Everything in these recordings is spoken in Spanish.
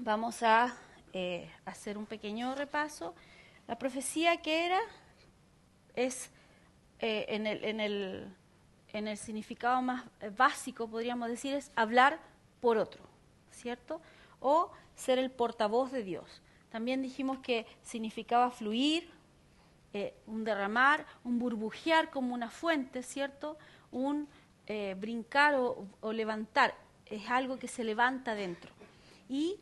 vamos a hacer un pequeño repaso. La profecía que era es en el significado más básico, podríamos decir, es hablar por otro, ¿cierto? O ser el portavoz de Dios. También dijimos que significaba fluir, un derramar, un burbujear como una fuente, ¿cierto? Un brincar o levantar, es algo que se levanta dentro. Y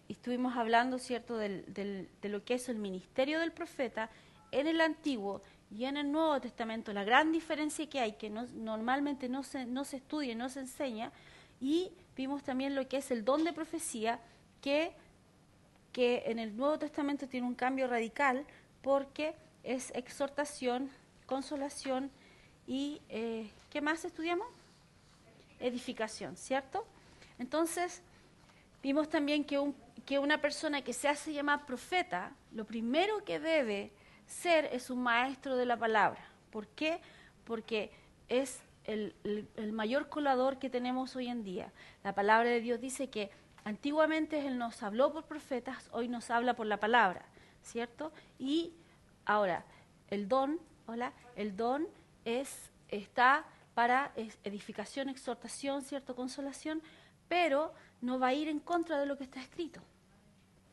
estuvimos hablando, ¿cierto?, de lo que es el ministerio del profeta en el Antiguo y en el Nuevo Testamento, la gran diferencia que hay, que normalmente no se estudia, no se enseña, y vimos también lo que es el don de profecía, que en el Nuevo Testamento tiene un cambio radical, porque es exhortación, consolación y, ¿qué más estudiamos? Edificación, ¿cierto? Entonces, vimos también que una persona que se hace llamar profeta, lo primero que debe ser es un maestro de la palabra. ¿Por qué? Porque es el mayor colador que tenemos hoy en día. La palabra de Dios dice que antiguamente Él nos habló por profetas, hoy nos habla por la palabra, ¿cierto? Y ahora, el don está para edificación, exhortación, ¿cierto? Consolación, pero no va a ir en contra de lo que está escrito.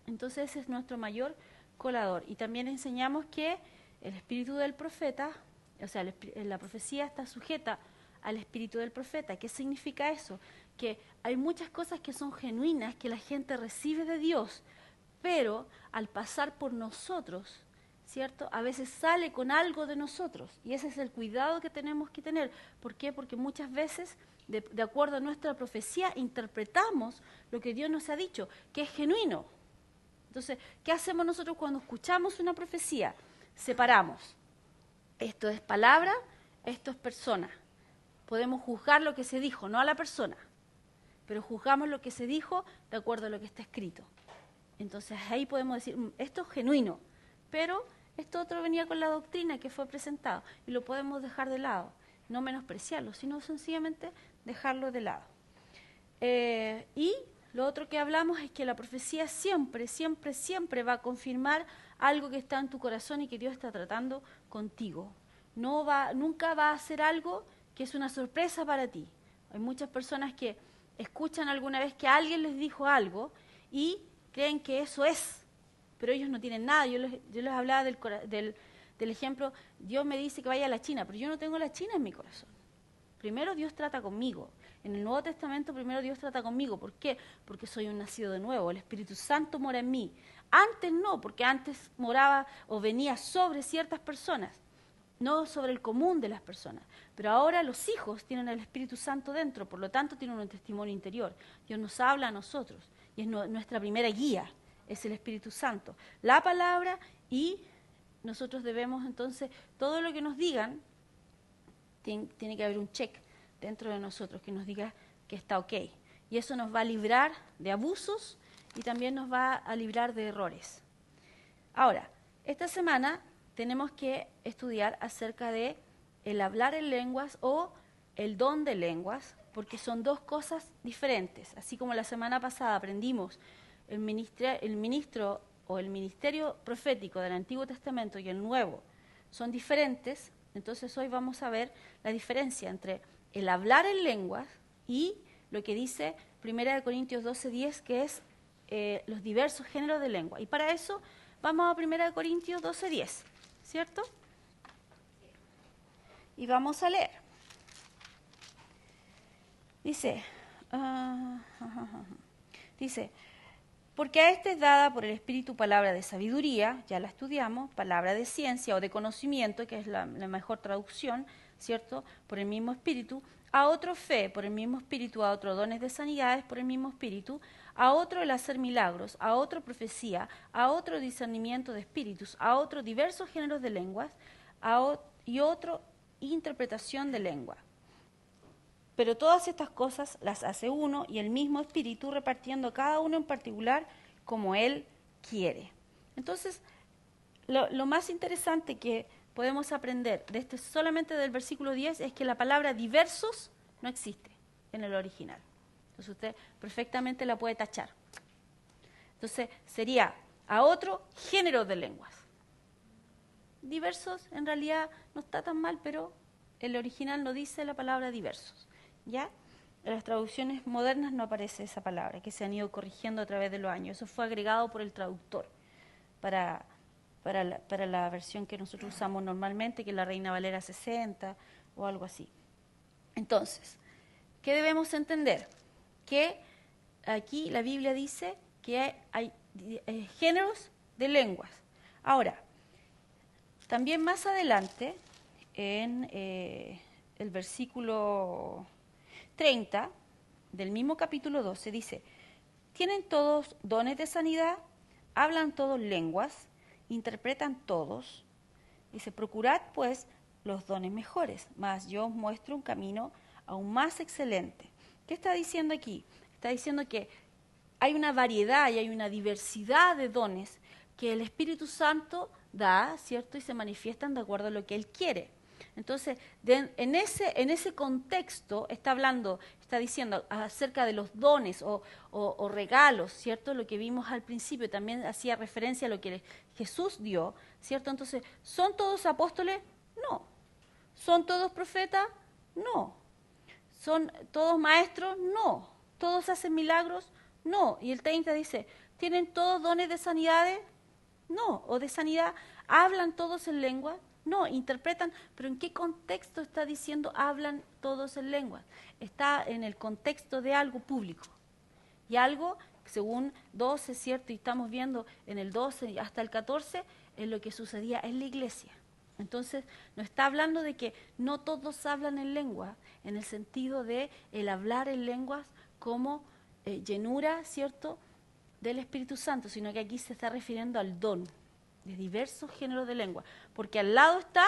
Entonces ese es nuestro mayor colador. Y también enseñamos que el espíritu del profeta, o sea, la profecía está sujeta al espíritu del profeta. ¿Qué significa eso? Que hay muchas cosas que son genuinas, que la gente recibe de Dios, pero al pasar por nosotros, ¿cierto?, a veces sale con algo de nosotros. Y ese es el cuidado que tenemos que tener. ¿Por qué? Porque muchas veces, de acuerdo a nuestra profecía, interpretamos lo que Dios nos ha dicho, que es genuino. Entonces, ¿qué hacemos nosotros cuando escuchamos una profecía? Separamos. Esto es palabra, esto es persona. Podemos juzgar lo que se dijo, no a la persona, pero juzgamos lo que se dijo de acuerdo a lo que está escrito. Entonces ahí podemos decir, esto es genuino, pero esto otro venía con la doctrina que fue presentado, y lo podemos dejar de lado, no menospreciarlo, sino sencillamente dejarlo de lado. Y lo otro que hablamos es que la profecía siempre, siempre, siempre va a confirmar algo que está en tu corazón y que Dios está tratando contigo. Nunca va a hacer algo que es una sorpresa para ti. Hay muchas personas que escuchan alguna vez que alguien les dijo algo y creen que eso es, pero ellos no tienen nada. Yo les hablaba del ejemplo, Dios me dice que vaya a la China, pero yo no tengo la China en mi corazón. Primero Dios trata conmigo. En el Nuevo Testamento primero Dios trata conmigo. ¿Por qué? Porque soy un nacido de nuevo. El Espíritu Santo mora en mí. Antes no, porque antes moraba o venía sobre ciertas personas, no sobre el común de las personas. Pero ahora los hijos tienen el Espíritu Santo dentro, por lo tanto tienen un testimonio interior. Dios nos habla a nosotros y es nuestra primera guía, es el Espíritu Santo. La palabra, y nosotros debemos entonces, todo lo que nos digan, tiene que haber un check dentro de nosotros que nos diga que está ok. Y eso nos va a librar de abusos y también nos va a librar de errores. Ahora, esta semana tenemos que estudiar acerca de el hablar en lenguas o el don de lenguas, porque son dos cosas diferentes. Así como la semana pasada aprendimos el ministro o el ministerio profético del Antiguo Testamento y el Nuevo son diferentes. Entonces hoy vamos a ver la diferencia entre el hablar en lenguas y lo que dice 1 Corintios 12:10, que es los diversos géneros de lengua. Y para eso vamos a 1 Corintios 12:10, ¿cierto? Y vamos a leer. Dice, porque a este es dada por el Espíritu palabra de sabiduría, ya la estudiamos, palabra de ciencia o de conocimiento, que es la mejor traducción, ¿cierto? Por el mismo Espíritu, a otro fe, por el mismo Espíritu, a otro dones de sanidades, por el mismo Espíritu, a otro el hacer milagros, a otro profecía, a otro discernimiento de espíritus, a otro diversos géneros de lenguas, y otro interpretación de lengua. Pero todas estas cosas las hace uno y el mismo Espíritu, repartiendo cada uno en particular como Él quiere. Entonces, lo más interesante que podemos aprender de solamente del versículo 10 es que la palabra diversos no existe en el original. Entonces usted perfectamente la puede tachar. Entonces sería a otro género de lenguas. Diversos en realidad no está tan mal, pero el original no dice la palabra diversos, ¿ya? En las traducciones modernas no aparece esa palabra, que se han ido corrigiendo a través de los años. Eso fue agregado por el traductor para la versión que nosotros usamos normalmente, que es la Reina Valera 60 o algo así. Entonces, ¿qué debemos entender? Que aquí la Biblia dice que hay géneros de lenguas. Ahora, también más adelante, en el versículo 30 del mismo capítulo 12, dice: ¿tienen todos dones de sanidad? ¿Hablan todos lenguas? ¿Interpretan todos? Dice: procurad pues los dones mejores, mas yo os muestro un camino aún más excelente. ¿Qué está diciendo aquí? Está diciendo que hay una variedad y hay una diversidad de dones que el Espíritu Santo da, ¿cierto? Y se manifiestan de acuerdo a lo que Él quiere. Entonces, en ese contexto está diciendo acerca de los dones o regalos, ¿cierto? Lo que vimos al principio también hacía referencia a lo que Jesús dio, ¿cierto? Entonces, ¿son todos apóstoles? No. ¿Son todos profetas? No. ¿Son todos maestros? No. ¿Todos hacen milagros? No. Y el 30 dice: ¿tienen todos dones de sanidades? No. ¿O de sanidad? ¿Hablan todos en lengua? No. ¿Interpretan? ¿Pero en qué contexto está diciendo hablan todos en lengua? Está en el contexto de algo público. Y algo, según 12, ¿cierto? Y estamos viendo en el 12 hasta el 14, es lo que sucedía en la iglesia. Entonces, nos está hablando de que no todos hablan en lengua, en el sentido de el hablar en lenguas como llenura, ¿cierto?, del Espíritu Santo, sino que aquí se está refiriendo al don de diversos géneros de lengua, porque al lado está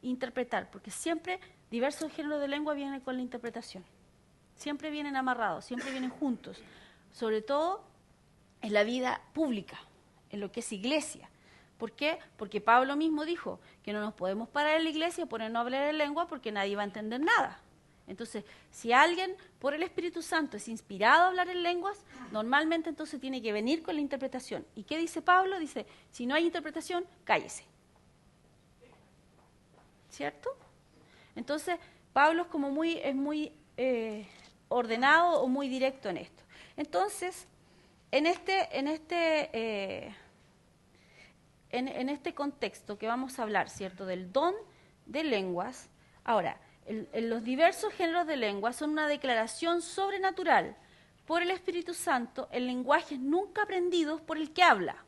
interpretar, porque siempre diversos géneros de lengua vienen con la interpretación, siempre vienen amarrados, siempre vienen juntos, sobre todo en la vida pública, en lo que es iglesia. ¿Por qué? Porque Pablo mismo dijo que no nos podemos parar en la iglesia y ponernos a hablar en lengua porque nadie va a entender nada. Entonces, si alguien por el Espíritu Santo es inspirado a hablar en lenguas, normalmente entonces tiene que venir con la interpretación. ¿Y qué dice Pablo? Dice: si no hay interpretación, cállese. ¿Cierto? Entonces, Pablo es muy ordenado o muy directo en esto. Entonces, en este contexto que vamos a hablar, ¿cierto?, del don de lenguas, ahora, los diversos géneros de lenguas son una declaración sobrenatural por el Espíritu Santo en lenguajes nunca aprendidos por el que habla.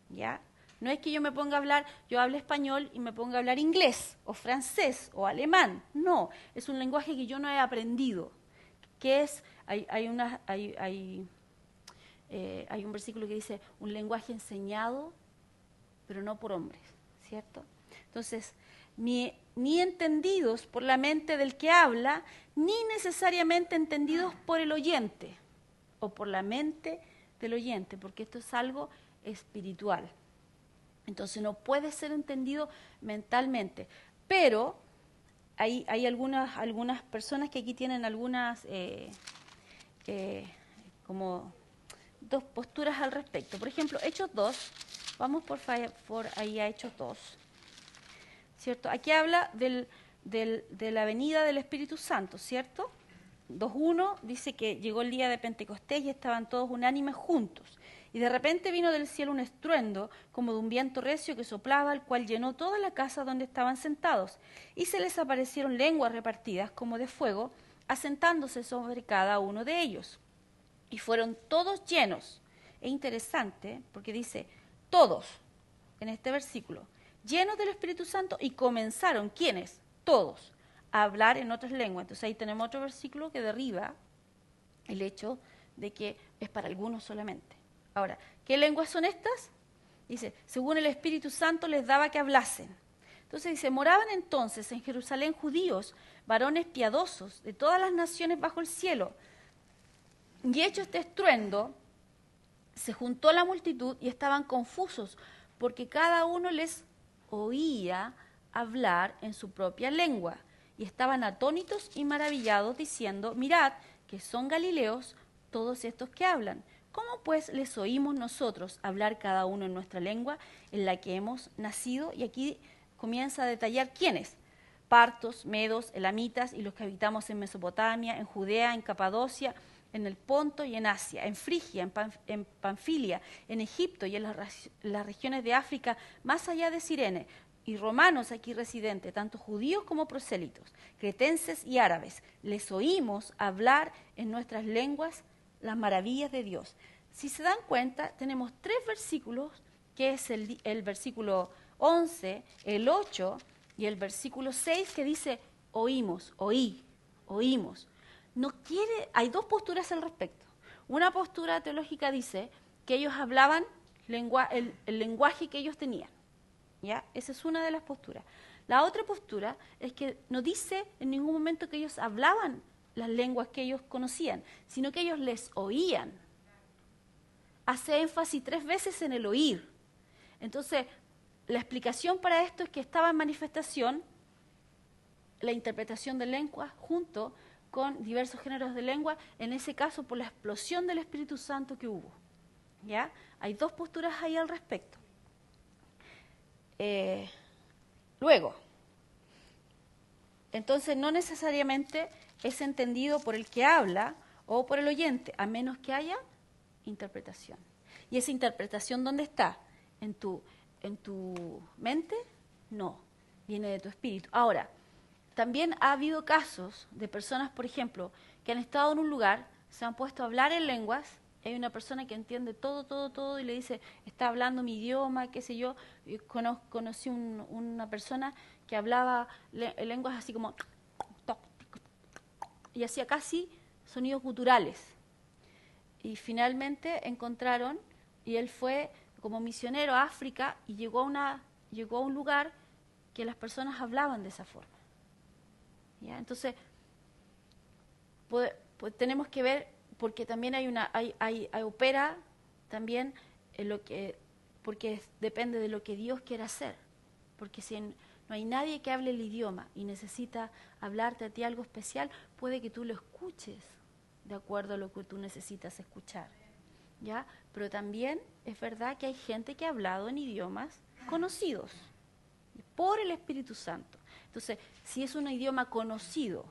¿Ya? No es que yo me ponga a hablar, yo hablo español y me ponga a hablar inglés, o francés, o alemán. No, es un lenguaje que yo no he aprendido. Que es, hay un versículo que dice: un lenguaje enseñado, pero no por hombres, ¿cierto? Entonces, ni entendidos por la mente del que habla, ni necesariamente entendidos por el oyente, o por la mente del oyente, porque esto es algo espiritual. Entonces no puede ser entendido mentalmente. Pero hay algunas personas que aquí tienen algunas como dos posturas al respecto. Por ejemplo, Hechos 2, vamos por ahí a Hechos 2, ¿cierto? Aquí habla de la venida del Espíritu Santo, ¿cierto? 2.1 dice que llegó el día de Pentecostés y estaban todos unánimes juntos. Y de repente vino del cielo un estruendo, como de un viento recio que soplaba, el cual llenó toda la casa donde estaban sentados. Y se les aparecieron lenguas repartidas como de fuego, asentándose sobre cada uno de ellos. Y fueron todos llenos. Es interesante porque dice todos en este versículo, llenos del Espíritu Santo, y comenzaron, ¿quiénes? Todos, a hablar en otras lenguas. Entonces ahí tenemos otro versículo que derriba el hecho de que es para algunos solamente. Ahora, ¿qué lenguas son estas? Dice, según el Espíritu Santo les daba que hablasen. Entonces dice, moraban entonces en Jerusalén judíos, varones piadosos de todas las naciones bajo el cielo. Y hecho este estruendo, se juntó la multitud y estaban confusos, porque cada uno les oía hablar en su propia lengua. Y estaban atónitos y maravillados, diciendo, mirad, que son galileos todos estos que hablan. ¿Cómo pues les oímos nosotros hablar cada uno en nuestra lengua en la que hemos nacido? Y aquí comienza a detallar quiénes: partos, medos, elamitas y los que habitamos en Mesopotamia, en Judea, en Capadocia, en el Ponto y en Asia, en Frigia, en Panfilia, en Egipto y en las regiones de África más allá de Cirene, y romanos aquí residentes, tanto judíos como prosélitos, cretenses y árabes. Les oímos hablar en nuestras lenguas las maravillas de Dios. Si se dan cuenta, tenemos 3 versículos, que es el versículo 11, el 8 y el versículo 6, que dice oímos, oímos. Hay 2 posturas al respecto. Una postura teológica dice que ellos hablaban el lenguaje que ellos tenían. ¿Ya? Esa es una de las posturas. La otra postura es que no dice en ningún momento que ellos hablaban las lenguas que ellos conocían, sino que ellos les oían. Hace énfasis 3 veces en el oír. Entonces, la explicación para esto es que estaba en manifestación la interpretación de lengua junto con diversos géneros de lengua, en ese caso por la explosión del Espíritu Santo que hubo. ¿Ya? Hay 2 posturas ahí al respecto. Luego, entonces no necesariamente es entendido por el que habla o por el oyente, a menos que haya interpretación. ¿Y esa interpretación dónde está? ¿En tu mente? No, viene de tu espíritu. Ahora, también ha habido casos de personas, por ejemplo, que han estado en un lugar, se han puesto a hablar en lenguas. Hay una persona que entiende todo y le dice, está hablando mi idioma, qué sé yo. Conocí una persona que hablaba lenguas así como... y hacía casi sonidos guturales. Y finalmente encontraron, y él fue como misionero a África y llegó a un lugar que las personas hablaban de esa forma. ¿Ya? Entonces, pues tenemos que ver, porque también opera también porque depende de lo que Dios quiera hacer. Porque si no hay nadie que hable el idioma y necesita hablarte a ti algo especial, puede que tú lo escuches de acuerdo a lo que tú necesitas escuchar. ¿Ya? Pero también es verdad que hay gente que ha hablado en idiomas conocidos por el Espíritu Santo. Entonces, si es un idioma conocido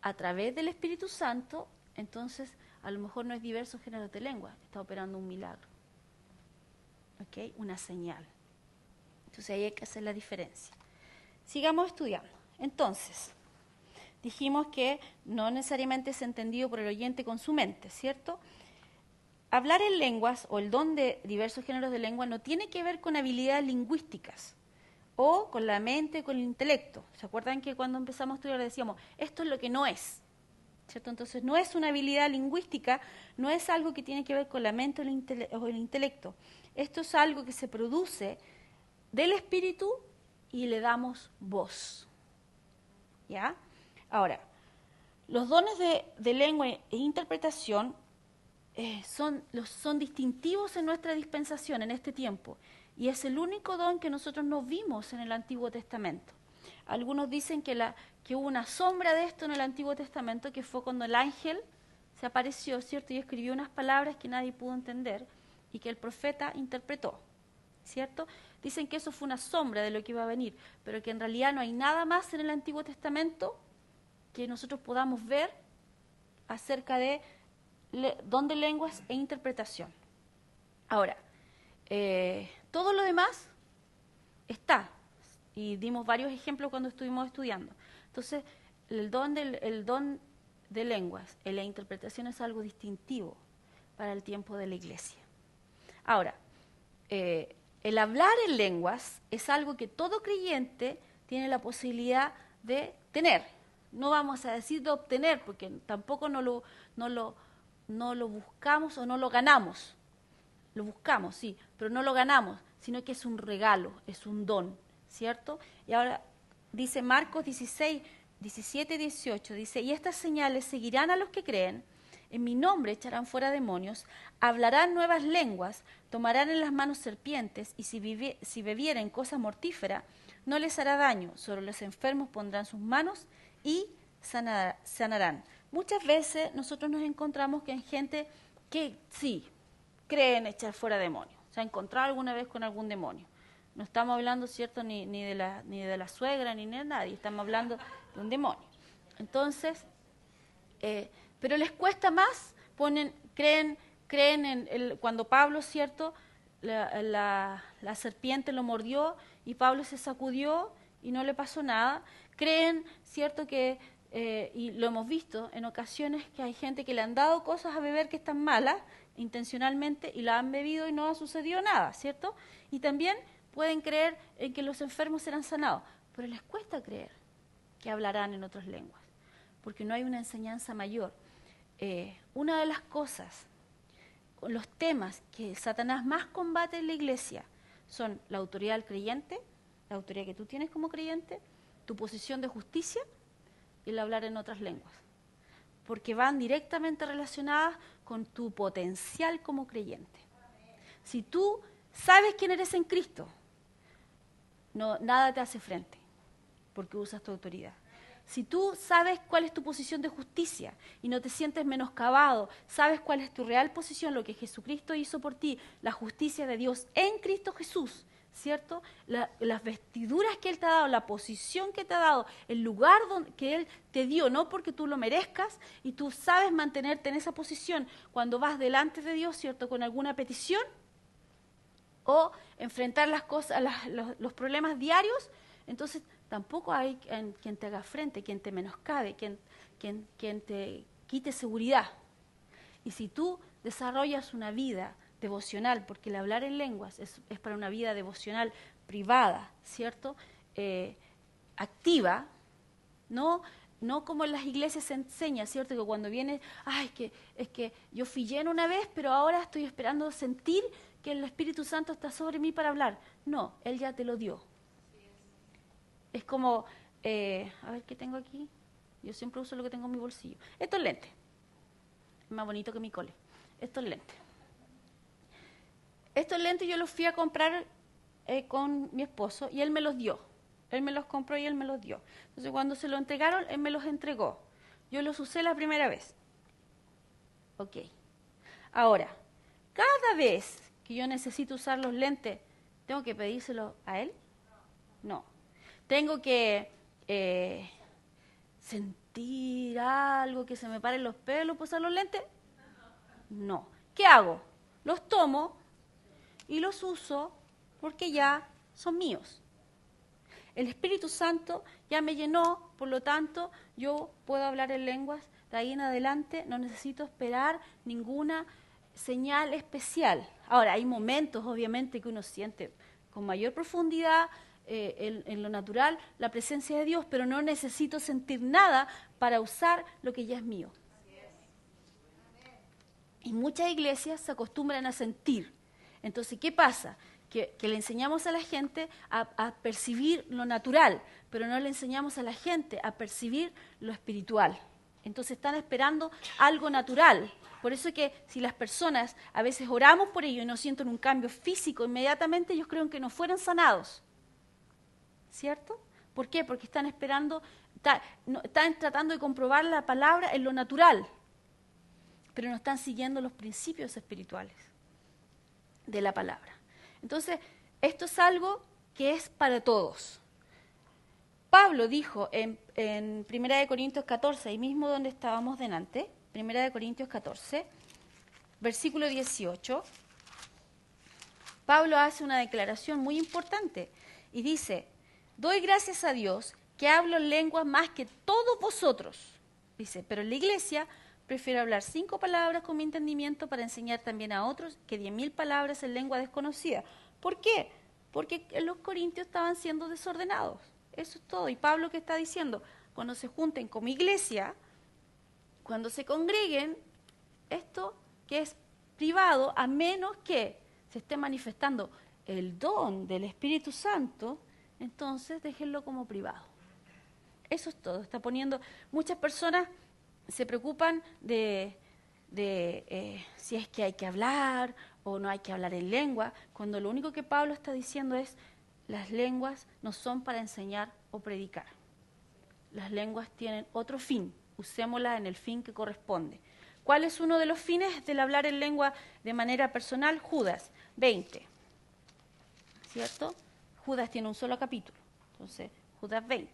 a través del Espíritu Santo, entonces a lo mejor no es diversos géneros de lengua, está operando un milagro. ¿Ok? Una señal. Entonces ahí hay que hacer la diferencia. Sigamos estudiando. Entonces, dijimos que no necesariamente es entendido por el oyente con su mente, ¿cierto? Hablar en lenguas o el don de diversos géneros de lengua no tiene que ver con habilidades lingüísticas o con la mente, con el intelecto. ¿Se acuerdan que cuando empezamos a estudiar decíamos, esto es lo que no es? ¿Cierto? Entonces no es una habilidad lingüística, no es algo que tiene que ver con la mente o el intelecto. Esto es algo que se produce del espíritu y le damos voz. ¿Ya? Ahora, los dones de lengua e interpretación son distintivos en nuestra dispensación, en este tiempo, y es el único don que nosotros no vimos en el Antiguo Testamento. Algunos dicen que hubo una sombra de esto en el Antiguo Testamento, que fue cuando el ángel se apareció, ¿cierto? Y escribió unas palabras que nadie pudo entender y que el profeta interpretó, ¿cierto? Dicen que eso fue una sombra de lo que iba a venir, pero que en realidad no hay nada más en el Antiguo Testamento que nosotros podamos ver acerca de don de lenguas e interpretación. Ahora, todo lo demás está, y dimos varios ejemplos cuando estuvimos estudiando. Entonces, el don de lenguas y la interpretación es algo distintivo para el tiempo de la iglesia. Ahora, el hablar en lenguas es algo que todo creyente tiene la posibilidad de tener. No vamos a decir de obtener, porque tampoco no lo buscamos o no lo ganamos. Lo buscamos, sí, pero no lo ganamos, sino que es un regalo, es un don, ¿cierto? Y ahora dice Marcos 16, 17 y 18, dice, y estas señales seguirán a los que creen, en mi nombre echarán fuera demonios, hablarán nuevas lenguas, tomarán en las manos serpientes, y si bebieren cosa mortífera, no les hará daño, sobre los enfermos pondrán sus manos y sanarán. Muchas veces nosotros nos encontramos que hay gente que sí, cree en echar fuera demonios. ¿Se ha encontrado alguna vez con algún demonio? No estamos hablando, ¿cierto?, ni de la suegra, ni de nadie. Estamos hablando de un demonio. Entonces, pero les cuesta más, creen cuando Pablo, ¿cierto?, la serpiente lo mordió y Pablo se sacudió y no le pasó nada. Creen, ¿cierto?, que, y lo hemos visto en ocasiones, que hay gente que le han dado cosas a beber que están malas, intencionalmente, y la han bebido y no ha sucedido nada, ¿cierto? Y también pueden creer en que los enfermos serán sanados, pero les cuesta creer que hablarán en otras lenguas, porque no hay una enseñanza mayor. Una de las cosas, los temas que Satanás más combate en la iglesia son la autoridad del creyente, la autoridad que tú tienes como creyente, tu posición de justicia y el hablar en otras lenguas, porque van directamente relacionadas con tu potencial como creyente. Si tú sabes quién eres en Cristo, nada te hace frente, porque usas tu autoridad. Si tú sabes cuál es tu posición de justicia y no te sientes menoscabado, sabes cuál es tu real posición, lo que Jesucristo hizo por ti, la justicia de Dios en Cristo Jesús, ¿cierto? Las vestiduras que Él te ha dado, la posición que te ha dado, el lugar que Él te dio, no porque tú lo merezcas, y tú sabes mantenerte en esa posición cuando vas delante de Dios, ¿cierto?, con alguna petición o enfrentar las cosas, los problemas diarios. Entonces tampoco hay quien te haga frente, quien te menoscabe, quien te quite seguridad. Y si tú desarrollas una vida devocional, porque el hablar en lenguas es para una vida devocional privada, ¿cierto? Activa, no como en las iglesias se enseña, ¿cierto? Que cuando viene, es que yo fui lleno una vez, pero ahora estoy esperando sentir que el Espíritu Santo está sobre mí para hablar. No, Él ya te lo dio. Es como, a ver, ¿qué tengo aquí? Yo siempre uso lo que tengo en mi bolsillo. Estos lentes. Es más bonito que mi cole. Estos lentes. Estos lentes yo los fui a comprar con mi esposo y él me los dio. Él me los compró y él me los dio. Entonces cuando se lo entregaron, él me los entregó. Yo los usé la primera vez. Ok. Ahora, cada vez que yo necesito usar los lentes, ¿tengo que pedírselo a él? No. ¿Tengo que sentir algo, que se me paren los pelos para usar los lentes? No. ¿Qué hago? Los tomo y los uso porque ya son míos. El Espíritu Santo ya me llenó, por lo tanto, yo puedo hablar en lenguas. De ahí en adelante no necesito esperar ninguna señal especial. Ahora, hay momentos, obviamente, que uno siente con mayor profundidad en lo natural la presencia de Dios, pero no necesito sentir nada para usar lo que ya es mío. Y muchas iglesias se acostumbran a sentir. Entonces, ¿qué pasa? Que le enseñamos a la gente a percibir lo natural, pero no le enseñamos a la gente a percibir lo espiritual. Entonces están esperando algo natural. Por eso es que si las personas a veces oramos por ello y no sienten un cambio físico inmediatamente, ellos creen que no fueron sanados. ¿Cierto? ¿Por qué? Porque están esperando, están tratando de comprobar la palabra en lo natural, pero no están siguiendo los principios espirituales de la palabra. Entonces, esto es algo que es para todos. Pablo dijo en 1 Corintios 14, ahí mismo donde estábamos delante, 1 Corintios 14, versículo 18, Pablo hace una declaración muy importante y dice: doy gracias a Dios que hablo lenguas más que todos vosotros. Dice, pero en la iglesia prefiero hablar 5 palabras con mi entendimiento para enseñar también a otros que 10.000 palabras en lengua desconocida. ¿Por qué? Porque los corintios estaban siendo desordenados. Eso es todo. Y Pablo, ¿qué está diciendo? Cuando se junten como iglesia, cuando se congreguen, esto que es privado, a menos que se esté manifestando el don del Espíritu Santo, entonces déjenlo como privado. Eso es todo. Está poniendo, muchas personas se preocupan de si es que hay que hablar o no hay que hablar en lengua, cuando lo único que Pablo está diciendo es: las lenguas no son para enseñar o predicar. Las lenguas tienen otro fin, usémoslas en el fin que corresponde. ¿Cuál es uno de los fines del hablar en lengua de manera personal? Judas 20, ¿cierto? Judas tiene un solo capítulo, entonces Judas 20.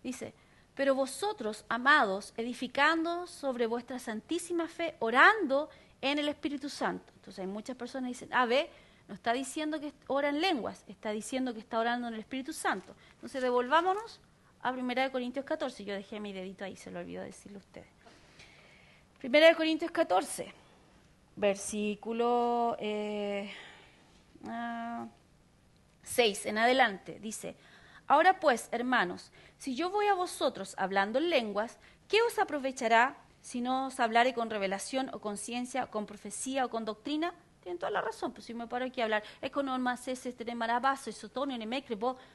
Dice, pero vosotros, amados, edificando sobre vuestra santísima fe, orando en el Espíritu Santo. Entonces hay muchas personas que dicen, ve, no está diciendo que ora en lenguas, está diciendo que está orando en el Espíritu Santo. Entonces devolvámonos a 1 Corintios 14. Yo dejé mi dedito ahí, se lo olvidó decirle a ustedes. 1 Corintios 14, versículo 6 en adelante, dice, ahora pues, hermanos, si yo voy a vosotros hablando en lenguas, ¿qué os aprovechará si no os hablare con revelación o con ciencia, o con profecía o con doctrina? Tienen toda la razón, pues si me paro aquí a hablar,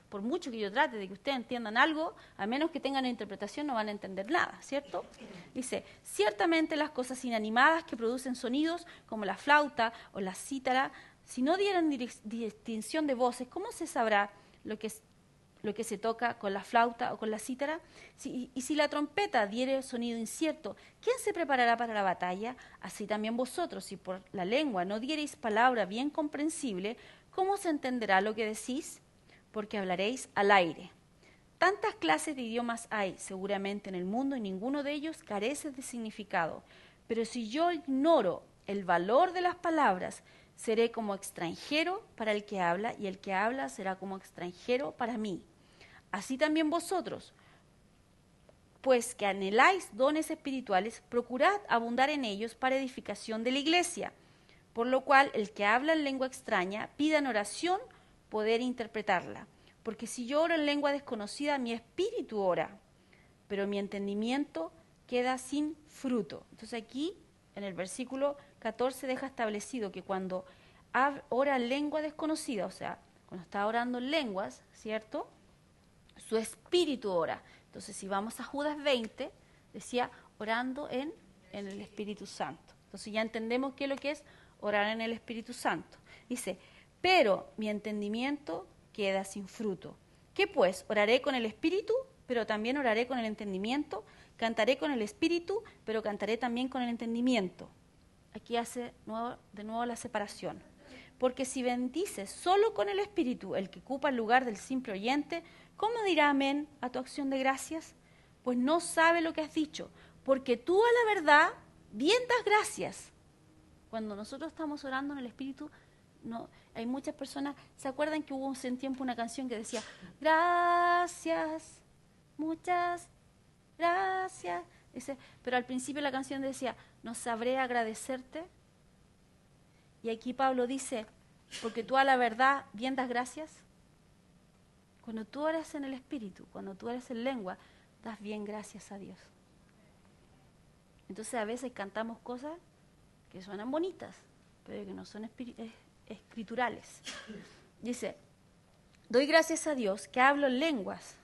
por mucho que yo trate de que ustedes entiendan algo, a menos que tengan interpretación no van a entender nada, ¿cierto? Dice, ciertamente las cosas inanimadas que producen sonidos, como la flauta o la cítara, si no dieran distinción de voces, ¿cómo se sabrá lo que se toca con la flauta o con la cítara? Y si la trompeta diere sonido incierto, ¿quién se preparará para la batalla? Así también vosotros, si por la lengua no diereis palabra bien comprensible, ¿cómo se entenderá lo que decís? Porque hablaréis al aire. Tantas clases de idiomas hay seguramente en el mundo y ninguno de ellos carece de significado. Pero si yo ignoro el valor de las palabras, seré como extranjero para el que habla, y el que habla será como extranjero para mí. Así también vosotros, pues que anheláis dones espirituales, procurad abundar en ellos para edificación de la iglesia. Por lo cual, el que habla en lengua extraña, pida en oración poder interpretarla. Porque si yo oro en lengua desconocida, mi espíritu ora, pero mi entendimiento queda sin fruto. Entonces aquí, en el versículo 14, deja establecido que cuando ora en lengua desconocida, o sea, cuando está orando en lenguas, ¿cierto?, su espíritu ora. Entonces, si vamos a Judas 20, decía orando en el Espíritu Santo. Entonces ya entendemos qué es lo que es orar en el Espíritu Santo. Dice, pero mi entendimiento queda sin fruto. ¿Qué pues? Oraré con el Espíritu, pero también oraré con el entendimiento. Cantaré con el Espíritu, pero cantaré también con el entendimiento. Aquí hace de nuevo la separación. Porque si bendices solo con el Espíritu el que ocupa el lugar del simple oyente, ¿cómo dirá amén a tu acción de gracias? Pues no sabe lo que has dicho, porque tú a la verdad bien das gracias. Cuando nosotros estamos orando en el Espíritu, no, hay muchas personas, ¿se acuerdan que hubo un tiempo una canción que decía, gracias, muchas gracias? Dice, pero al principio la canción decía, no sabré agradecerte. Y aquí Pablo dice, porque tú a la verdad bien das gracias. Cuando tú oras en el Espíritu, cuando tú oras en lengua, das bien gracias a Dios. Entonces a veces cantamos cosas que suenan bonitas, pero que no son escriturales. Dice, doy gracias a Dios que hablo en lenguas,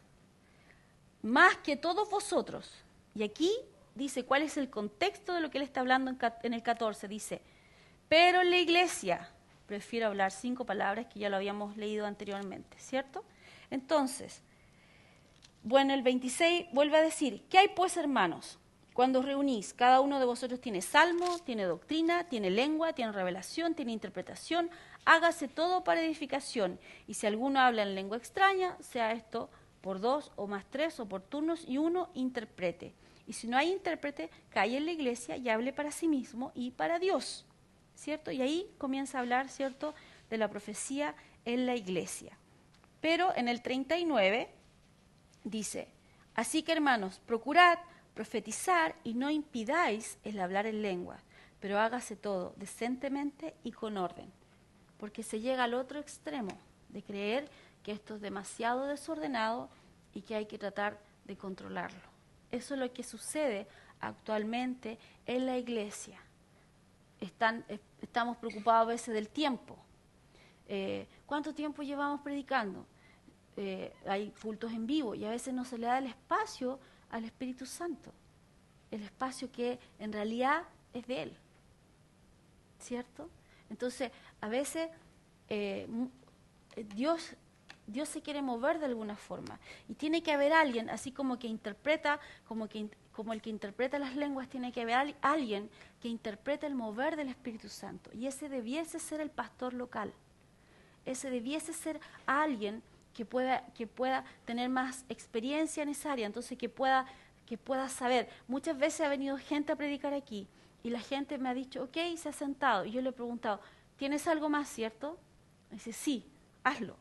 más que todos vosotros. Y aquí dice cuál es el contexto de lo que él está hablando en el 14. Dice, pero en la iglesia prefiero hablar 5 palabras que ya lo habíamos leído anteriormente, ¿cierto? Entonces, bueno, el 26 vuelve a decir, ¿qué hay pues, hermanos? Cuando os reunís, cada uno de vosotros tiene salmo, tiene doctrina, tiene lengua, tiene revelación, tiene interpretación, hágase todo para edificación. Y si alguno habla en lengua extraña, sea esto por 2 o más 3 o por turnos, y uno interprete. Y si no hay intérprete, calle en la iglesia y hable para sí mismo y para Dios, ¿cierto? Y ahí comienza a hablar, ¿cierto?, de la profecía en la iglesia. Pero en el 39 dice, así que hermanos, procurad profetizar y no impidáis el hablar en lengua, pero hágase todo decentemente y con orden, porque se llega al otro extremo de creer que esto es demasiado desordenado y que hay que tratar de controlarlo. Eso es lo que sucede actualmente en la iglesia. Estamos preocupados a veces del tiempo. ¿Cuánto tiempo llevamos predicando? Hay cultos en vivo y a veces no se le da el espacio al Espíritu Santo, el espacio que en realidad es de Él, ¿cierto? Entonces, a veces Dios se quiere mover de alguna forma y tiene que haber alguien, así como que interpreta, como como el que interpreta las lenguas, tiene que haber alguien que interprete el mover del Espíritu Santo. Y ese debiese ser el pastor local. Ese debiese ser alguien que pueda tener más experiencia en esa área, entonces que pueda saber. Muchas veces ha venido gente a predicar aquí y la gente me ha dicho, ok, se ha sentado. Y yo le he preguntado, ¿tienes algo más, cierto? Y dice, sí, hazlo.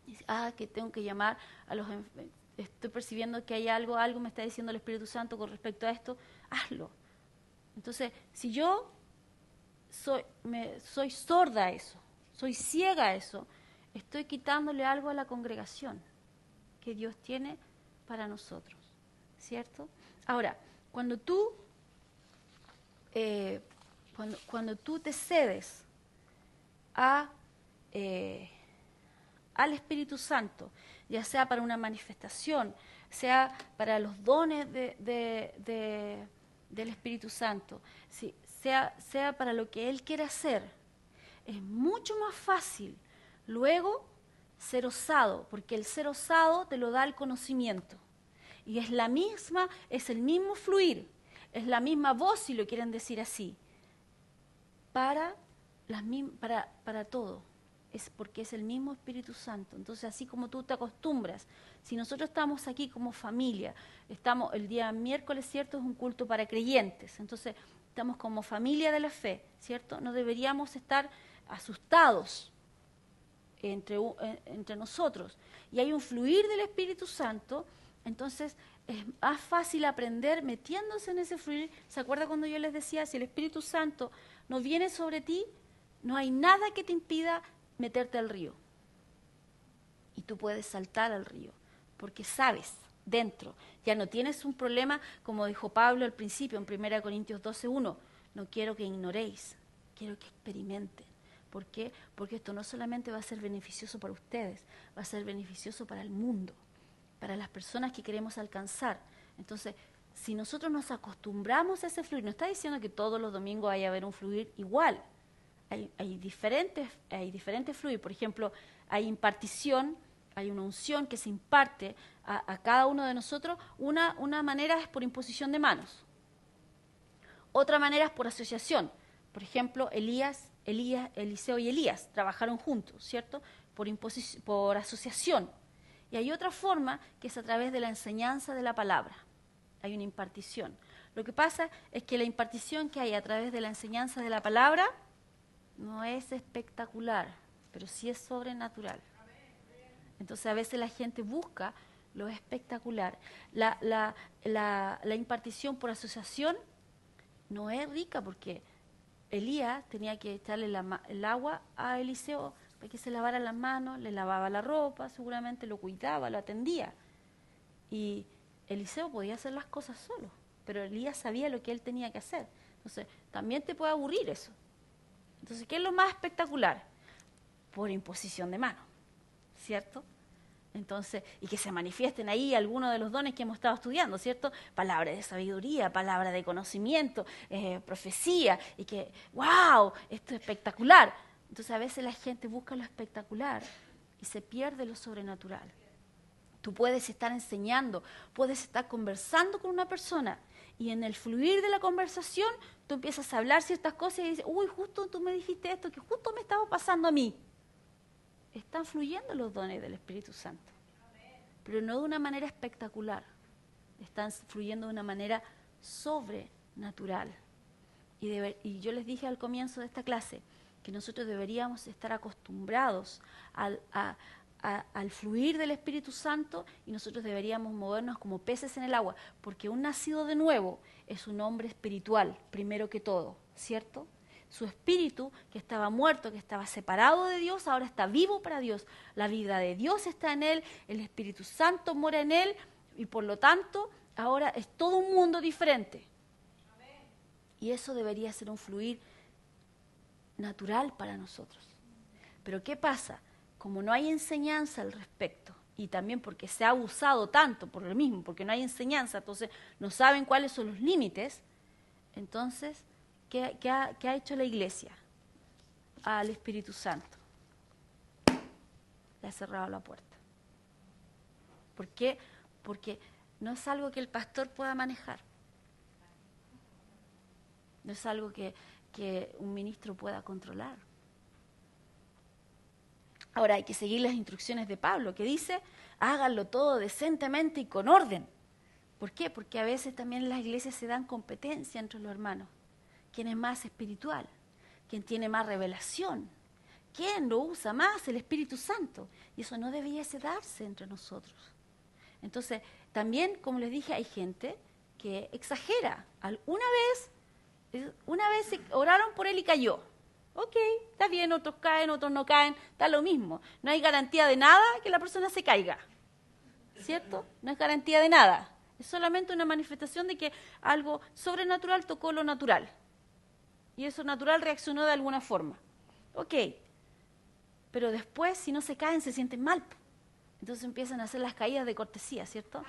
Y dice, que tengo que llamar a los estoy percibiendo que hay algo me está diciendo el Espíritu Santo con respecto a esto, hazlo. Entonces, si yo soy sorda a eso, soy ciega a eso, estoy quitándole algo a la congregación que Dios tiene para nosotros, ¿cierto? Ahora, cuando tú te cedes al Espíritu Santo, ya sea para una manifestación, sea para los dones del Espíritu Santo, sea para lo que Él quiere hacer, es mucho más fácil luego ser osado, porque el ser osado te lo da el conocimiento. Y es el mismo fluir, es la misma voz, si lo quieren decir así, para todo. Es porque es el mismo Espíritu Santo. Entonces, así como tú te acostumbras, si nosotros estamos aquí como familia, el día miércoles, ¿cierto? Es un culto para creyentes. Entonces, estamos como familia de la fe, ¿cierto? No deberíamos estar asustados entre nosotros. Y hay un fluir del Espíritu Santo, entonces es más fácil aprender metiéndose en ese fluir. ¿Se acuerda cuando yo les decía, si el Espíritu Santo no viene sobre ti, no hay nada que te impida meterte al río? Y tú puedes saltar al río, porque sabes, dentro, ya no tienes un problema, como dijo Pablo al principio, en 1 Corintios 12:1, no quiero que ignoréis, quiero que experimenten. ¿Por qué? Porque esto no solamente va a ser beneficioso para ustedes, va a ser beneficioso para el mundo, para las personas que queremos alcanzar. Entonces, si nosotros nos acostumbramos a ese fluir, no está diciendo que todos los domingos vaya a haber un fluir igual. Hay diferentes fluir. Por ejemplo, hay impartición, hay una unción que se imparte a cada uno de nosotros. Una manera es por imposición de manos. Otra manera es por asociación. Por ejemplo, Eliseo y Elías trabajaron juntos, ¿cierto? Por asociación. Y hay otra forma que es a través de la enseñanza de la palabra. Hay una impartición. Lo que pasa es que la impartición que hay a través de la enseñanza de la palabra no es espectacular, pero sí es sobrenatural. Entonces a veces la gente busca lo espectacular. La impartición por asociación no es rica porque Elías tenía que echarle el agua a Eliseo para que se lavara las manos, le lavaba la ropa, seguramente lo cuidaba, lo atendía. Y Eliseo podía hacer las cosas solo, pero Elías sabía lo que él tenía que hacer. Entonces, también te puede aburrir eso. Entonces, ¿qué es lo más espectacular? Por imposición de mano, ¿cierto? Entonces, y que se manifiesten ahí algunos de los dones que hemos estado estudiando, ¿cierto? Palabra de sabiduría, palabra de conocimiento, profecía, y que, ¡wow!, esto es espectacular. Entonces, a veces la gente busca lo espectacular y se pierde lo sobrenatural. Tú puedes estar enseñando, puedes estar conversando con una persona y en el fluir de la conversación tú empiezas a hablar ciertas cosas y dices, uy, justo tú me dijiste esto, que justo me estaba pasando a mí. Están fluyendo los dones del Espíritu Santo, pero no de una manera espectacular, están fluyendo de una manera sobrenatural. Y yo les dije al comienzo de esta clase que nosotros deberíamos estar acostumbrados al fluir del Espíritu Santo y nosotros deberíamos movernos como peces en el agua, porque un nacido de nuevo es un hombre espiritual, primero que todo, ¿cierto? Su espíritu, que estaba muerto, que estaba separado de Dios, ahora está vivo para Dios. La vida de Dios está en él, el Espíritu Santo mora en él y por lo tanto ahora es todo un mundo diferente. Y eso debería ser un fluir natural para nosotros. Pero ¿qué pasa? Como no hay enseñanza al respecto, y también porque se ha abusado tanto por lo mismo, porque no hay enseñanza, entonces no saben cuáles son los límites, entonces, ¿qué ha hecho la iglesia? Al Espíritu Santo le ha cerrado la puerta. ¿Por qué? Porque no es algo que el pastor pueda manejar. No es algo que un ministro pueda controlar. Ahora hay que seguir las instrucciones de Pablo, que dice, háganlo todo decentemente y con orden. ¿Por qué? Porque a veces también en las iglesias se dan competencia entre los hermanos. ¿Quién es más espiritual? ¿Quién tiene más revelación? ¿Quién lo usa más? El Espíritu Santo. Y eso no debiese darse entre nosotros. Entonces, también, como les dije, hay gente que exagera. Una vez oraron por él y cayó. Ok, está bien, otros caen, otros no caen, está lo mismo. No hay garantía de nada que la persona se caiga. ¿Cierto? No es garantía de nada. Es solamente una manifestación de que algo sobrenatural tocó lo natural. Y eso natural reaccionó de alguna forma. Ok. Pero después, si no se caen, se sienten mal. Entonces empiezan a hacer las caídas de cortesía, ¿cierto?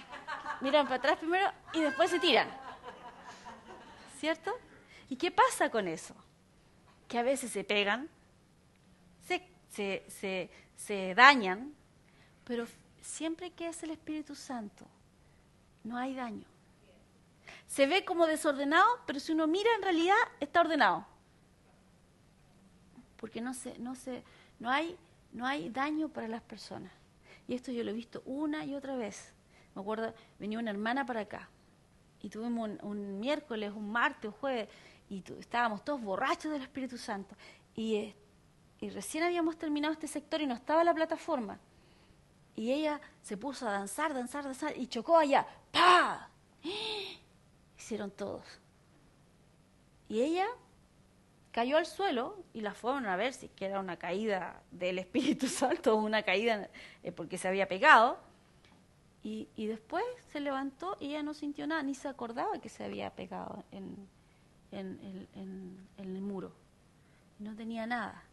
Miran para atrás primero y después se tiran. ¿Cierto? ¿Y qué pasa con eso? Que a veces se pegan, se dañan, pero siempre que es el Espíritu Santo, no hay daño. Se ve como desordenado, pero si uno mira en realidad está ordenado. Porque no hay daño para las personas. Y esto yo lo he visto una y otra vez. Me acuerdo, venía una hermana para acá y tuvimos un miércoles, un martes, un jueves, y estábamos todos borrachos del Espíritu Santo. Y recién habíamos terminado este sector y no estaba la plataforma. Y ella se puso a danzar, y chocó allá. ¡Pah! Hicieron todos. Y ella cayó al suelo y la fueron a ver si es que era una caída del Espíritu Santo o una caída porque se había pegado. Y después se levantó y ella no sintió nada, ni se acordaba que se había pegado en el muro. No tenía nada.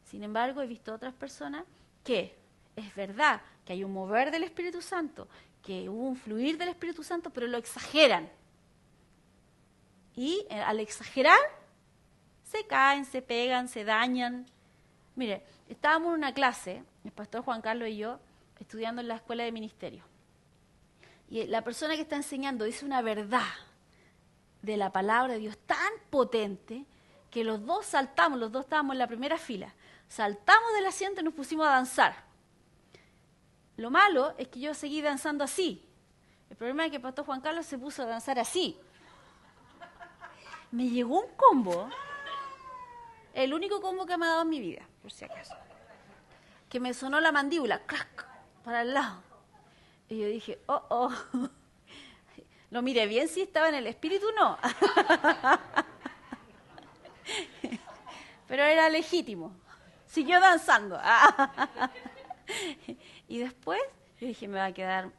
Sin embargo, he visto otras personas que es verdad que hay un mover del Espíritu Santo, que hubo un fluir del Espíritu Santo, pero lo exageran. Y al exagerar, se caen, se pegan, se dañan. Mire, estábamos en una clase, el pastor Juan Carlos y yo, estudiando en la escuela de ministerio. Y la persona que está enseñando dice una verdad de la palabra de Dios tan potente que los dos saltamos, los dos estábamos en la primera fila, saltamos del asiento y nos pusimos a danzar. Lo malo es que yo seguí danzando así. El problema es que el pastor Juan Carlos se puso a danzar así. Me llegó un combo, el único combo que me ha dado en mi vida, por si acaso, que me sonó la mandíbula, crack, para el lado. Y yo dije, oh. Lo miré bien si estaba en el espíritu, no. Pero era legítimo. Siguió danzando. Y después yo dije, me va a quedar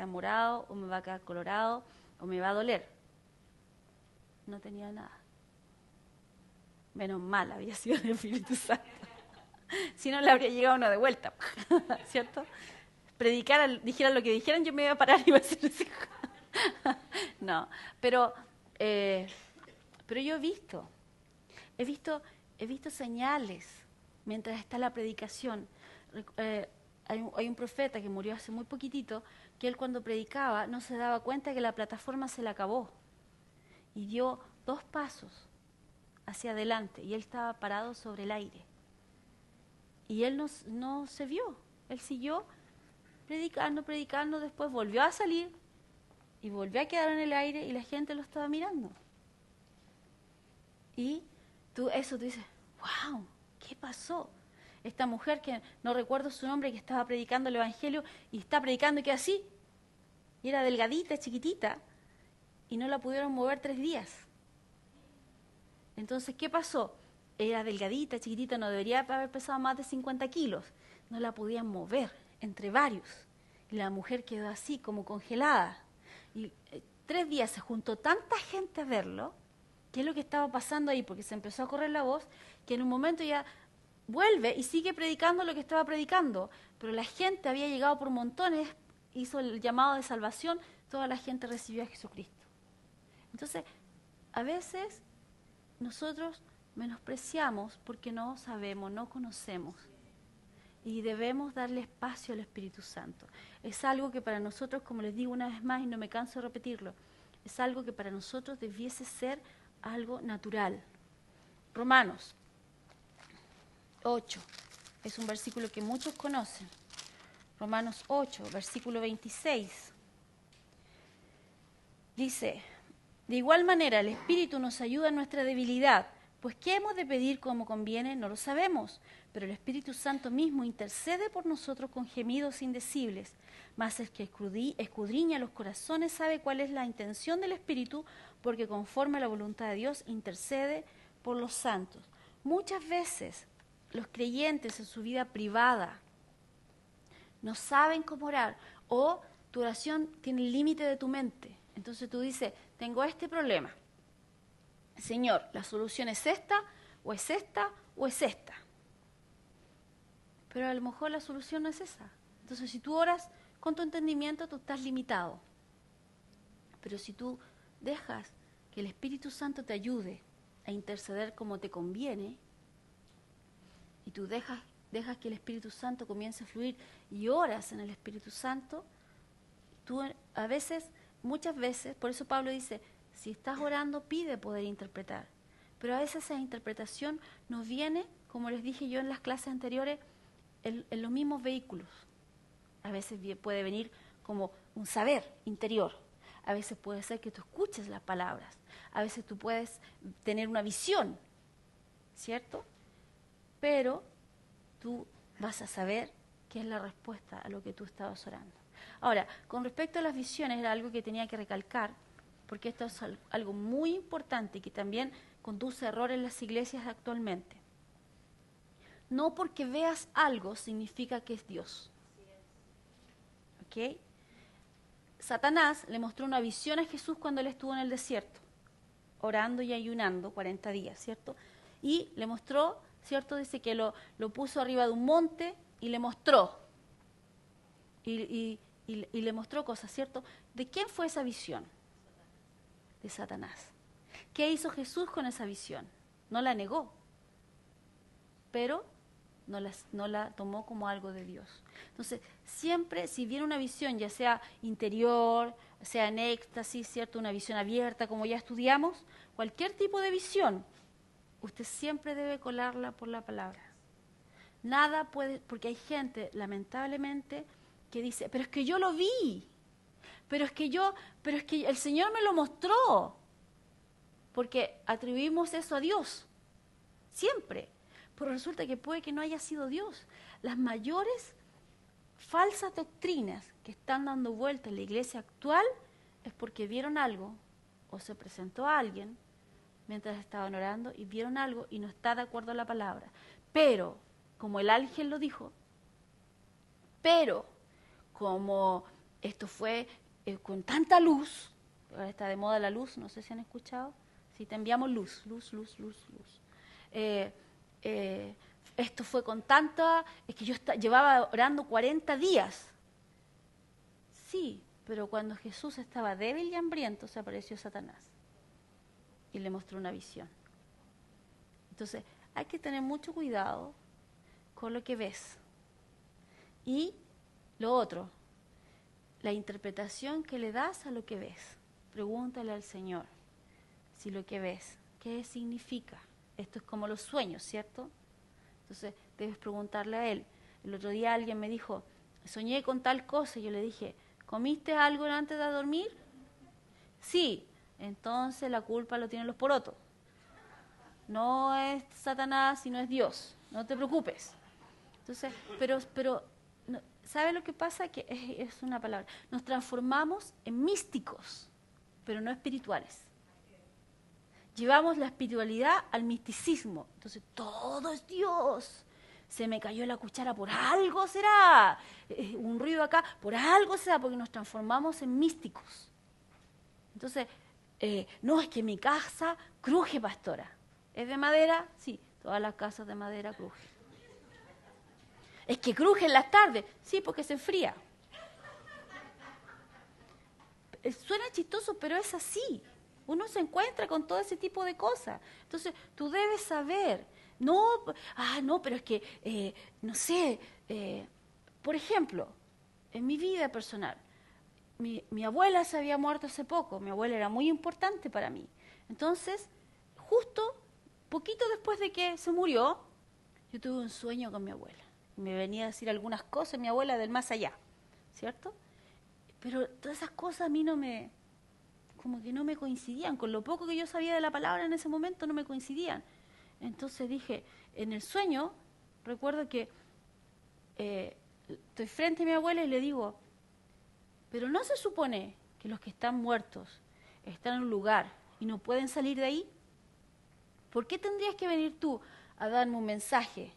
morado, o me va a quedar colorado, o me va a doler. No tenía nada. Menos mal había sido el Espíritu Santo. Si no, le habría llegado uno de vuelta. ¿Cierto? Predicaran, dijeran lo que dijeran, yo me iba a parar y iba a hacer así. No, pero yo he visto señales mientras está la predicación. Hay un profeta que murió hace muy poquitito, que él cuando predicaba no se daba cuenta que la plataforma se le acabó y dio 2 pasos hacia adelante y él estaba parado sobre el aire. Y él no se vio, él siguió predicando, después volvió a salir y volvió a quedar en el aire y la gente lo estaba mirando. Y tú dices, wow, ¿qué pasó? Esta mujer que no recuerdo su nombre, que estaba predicando el Evangelio y está predicando y queda así. Y era delgadita, chiquitita, y no la pudieron mover 3 días. Entonces, ¿qué pasó? Era delgadita, chiquitita, no debería haber pesado más de 50 kilos. No la podían mover entre varios. Y la mujer quedó así, como congelada. Y 3 días se juntó tanta gente a verlo. ¿Qué es lo que estaba pasando ahí? Porque se empezó a correr la voz, que en un momento ya vuelve y sigue predicando lo que estaba predicando. Pero la gente había llegado por montones, hizo el llamado de salvación, toda la gente recibió a Jesucristo. Entonces, a veces nosotros menospreciamos porque no sabemos, no conocemos. y debemos darle espacio al Espíritu Santo. Es algo que para nosotros, como les digo una vez más y no me canso de repetirlo, es algo que para nosotros debiese ser algo natural. Romanos 8, es un versículo que muchos conocen. Romanos 8, versículo 26. Dice, de igual manera el Espíritu nos ayuda en nuestra debilidad, pues ¿qué hemos de pedir como conviene? No lo sabemos, pero el Espíritu Santo mismo intercede por nosotros con gemidos indecibles. Mas el que escudriña los corazones sabe cuál es la intención del Espíritu, porque conforme a la voluntad de Dios intercede por los santos. Muchas veces los creyentes en su vida privada no saben cómo orar, o tu oración tiene el límite de tu mente. Entonces tú dices, tengo este problema. Señor, la solución es esta, o es esta, o es esta. Pero a lo mejor la solución no es esa. Entonces si tú oras con tu entendimiento, tú estás limitado. Pero si tú dejas que el Espíritu Santo te ayude a interceder como te conviene, y tú dejas que el Espíritu Santo comience a fluir y oras en el Espíritu Santo, tú a veces, muchas veces, por eso Pablo dice, si estás orando, pide poder interpretar. Pero a veces esa interpretación nos viene, como les dije yo en las clases anteriores, en los mismos vehículos. A veces puede venir como un saber interior. A veces puede ser que tú escuches las palabras. A veces tú puedes tener una visión, ¿cierto? Pero tú vas a saber qué es la respuesta a lo que tú estabas orando. Ahora, con respecto a las visiones, era algo que tenía que recalcar, porque esto es algo muy importante y que también conduce a errores en las iglesias actualmente. No porque veas algo significa que es Dios. ¿Ok? Satanás le mostró una visión a Jesús cuando él estuvo en el desierto, orando y ayunando 40 días, ¿cierto? Y le mostró, ¿cierto? Dice que lo puso arriba de un monte y le mostró. Y le mostró cosas, ¿cierto? ¿De quién fue esa visión? De Satanás. ¿Qué hizo Jesús con esa visión? No la negó, pero no la tomó como algo de Dios. Entonces, siempre, si viene una visión, ya sea interior, sea en éxtasis, ¿cierto? Una visión abierta, como ya estudiamos, cualquier tipo de visión, usted siempre debe colarla por la palabra. Nada puede, porque hay gente, lamentablemente, que dice, pero es que yo lo vi, pero es que el Señor me lo mostró, porque atribuimos eso a Dios, siempre. Pero resulta que puede que no haya sido Dios. Las mayores falsas doctrinas que están dando vuelta en la iglesia actual es porque vieron algo, o se presentó a alguien mientras estaban orando y vieron algo y no está de acuerdo a la palabra. Pero, como el ángel lo dijo, pero como esto fue con tanta luz, ahora está de moda la luz, no sé si han escuchado, si te enviamos luz. Esto fue con tanta, es que yo llevaba orando 40 días. Sí, pero cuando Jesús estaba débil y hambriento, se apareció Satanás y le mostró una visión. Entonces, hay que tener mucho cuidado con lo que ves. Y lo otro, la interpretación que le das a lo que ves. Pregúntale al Señor si lo que ves, ¿qué significa? Esto es como los sueños, ¿cierto? Entonces, debes preguntarle a Él. El otro día alguien me dijo, soñé con tal cosa, y yo le dije, ¿comiste algo antes de dormir? Sí, entonces la culpa lo tienen los porotos. No es Satanás, sino es Dios. No te preocupes. Entonces, pero ¿sabe lo que pasa? Que es una palabra. Nos transformamos en místicos, pero no espirituales. Llevamos la espiritualidad al misticismo. Entonces, todo es Dios. Se me cayó la cuchara, por algo será. Un ruido acá, por algo será, porque nos transformamos en místicos. Entonces, no, es que mi casa cruje, pastora. ¿Es de madera? Sí, todas las casas de madera crujen. Es que cruje en las tardes. Sí, porque se enfría. Suena chistoso, pero es así. Uno se encuentra con todo ese tipo de cosas. Entonces, tú debes saber. No, pero es que, no sé, Por ejemplo, en mi vida personal, mi abuela se había muerto hace poco, mi abuela era muy importante para mí. Entonces, justo poquito después de que se murió, yo tuve un sueño con mi abuela. Me venía a decir algunas cosas, mi abuela del más allá, ¿cierto? Pero todas esas cosas a mí como que no me coincidían, con lo poco que yo sabía de la palabra en ese momento no me coincidían. Entonces dije, en el sueño, recuerdo que estoy frente a mi abuela y le digo, pero ¿no se supone que los que están muertos están en un lugar y no pueden salir de ahí? ¿Por qué tendrías que venir tú a darme un mensaje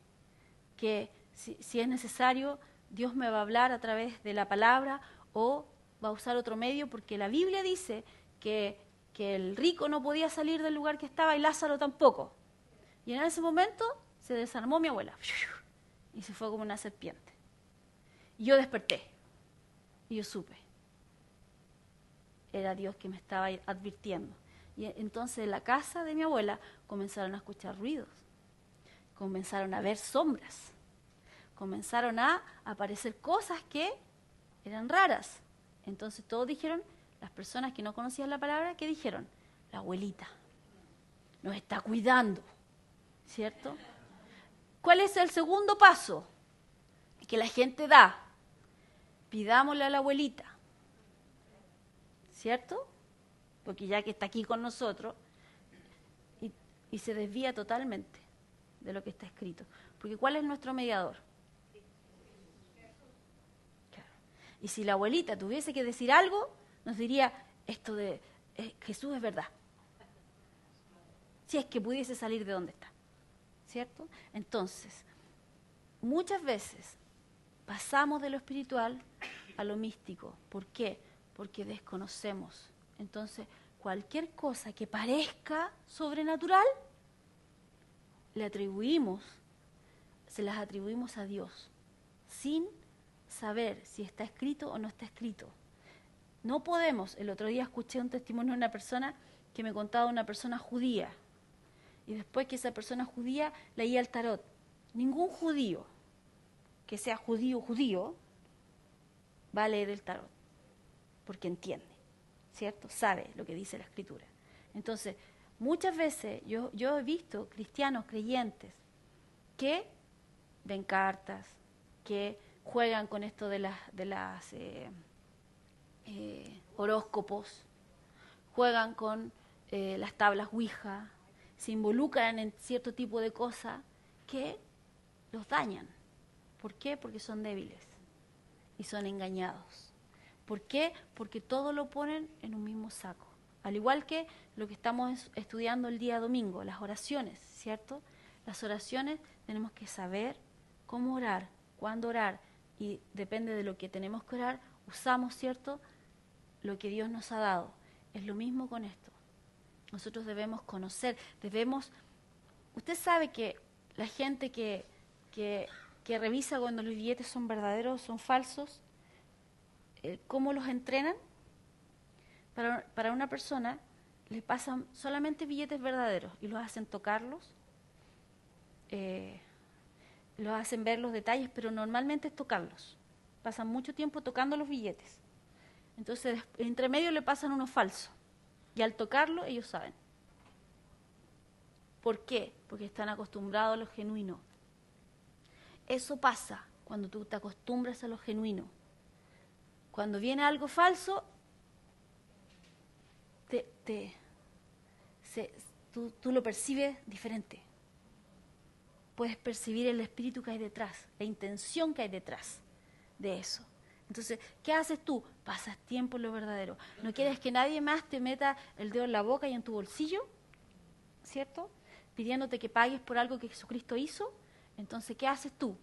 que si es necesario Dios me va a hablar a través de la palabra o va a usar otro medio? Porque la Biblia dice que el rico no podía salir del lugar que estaba y Lázaro tampoco. Y en ese momento se desarmó mi abuela y se fue como una serpiente. Y yo desperté y yo supe. Era Dios que me estaba advirtiendo. Y entonces en la casa de mi abuela comenzaron a escuchar ruidos, comenzaron a ver sombras, comenzaron a aparecer cosas que eran raras. Entonces todos dijeron, las personas que no conocían la palabra, ¿qué dijeron? La abuelita nos está cuidando, ¿cierto? ¿Cuál es el segundo paso que la gente da? Pidámosle a la abuelita, ¿cierto? Porque ya que está aquí con nosotros, y se desvía totalmente de lo que está escrito. Porque ¿cuál es nuestro mediador? Claro. Y si la abuelita tuviese que decir algo, nos diría, esto de Jesús es verdad. Si es que pudiese salir de donde está, ¿cierto? Entonces, muchas veces pasamos de lo espiritual a lo místico. ¿Por qué? Porque desconocemos. Entonces, cualquier cosa que parezca sobrenatural, se las atribuimos a Dios, sin saber si está escrito o no está escrito. No podemos. El otro día escuché un testimonio de una persona que me contaba una persona judía, y después que esa persona judía leía el tarot. Ningún judío que sea judío va a leer el tarot, porque entiende, ¿cierto? Sabe lo que dice la Escritura. Entonces, muchas veces yo he visto cristianos creyentes que ven cartas, que juegan con esto de las horóscopos, juegan con las tablas Ouija, se involucran en cierto tipo de cosas que los dañan. ¿Por qué? Porque son débiles y son engañados. ¿Por qué? Porque todo lo ponen en un mismo saco. Al igual que lo que estamos estudiando el día domingo, las oraciones, ¿cierto? Las oraciones tenemos que saber cómo orar, cuándo orar, y depende de lo que tenemos que orar, usamos, ¿cierto?, lo que Dios nos ha dado. Es lo mismo con esto. Nosotros debemos conocer, usted sabe que la gente que revisa cuando los billetes son verdaderos o son falsos, ¿cómo los entrenan? Para una persona le pasan solamente billetes verdaderos y los hacen tocarlos, los hacen ver los detalles, pero normalmente es tocarlos. Pasan mucho tiempo tocando los billetes. Entonces, entre medio le pasan unos falsos. Y al tocarlo, ellos saben. ¿Por qué? Porque están acostumbrados a lo genuino. Eso pasa cuando tú te acostumbras a lo genuino. Cuando viene algo falso, tú lo percibes diferente. Puedes percibir el espíritu que hay detrás, la intención que hay detrás de eso. Entonces, ¿qué haces tú? Pasas tiempo en lo verdadero. No quieres que nadie más te meta el dedo en la boca y en tu bolsillo, ¿cierto? Pidiéndote que pagues por algo que Jesucristo hizo. Entonces, ¿qué haces tú?